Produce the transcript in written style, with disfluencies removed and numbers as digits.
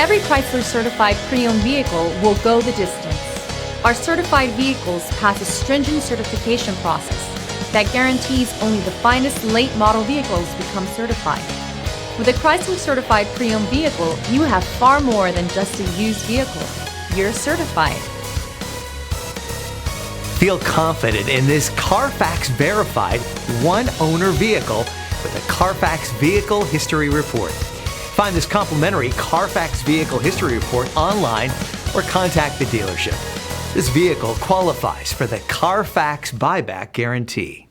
Every Chrysler certified pre-owned vehicle will go the distance. Our certified vehicles pass a stringent certification process that guarantees only the finest late model vehicles become certified. With a Chrysler certified pre-owned vehicle, you have far more than just a used vehicle. You're certified. Feel confident in this Carfax verified one-owner vehicle with a Carfax Vehicle History Report. Find this complimentary Carfax Vehicle History Report online or contact the dealership. This vehicle qualifies for the Carfax Buyback Guarantee.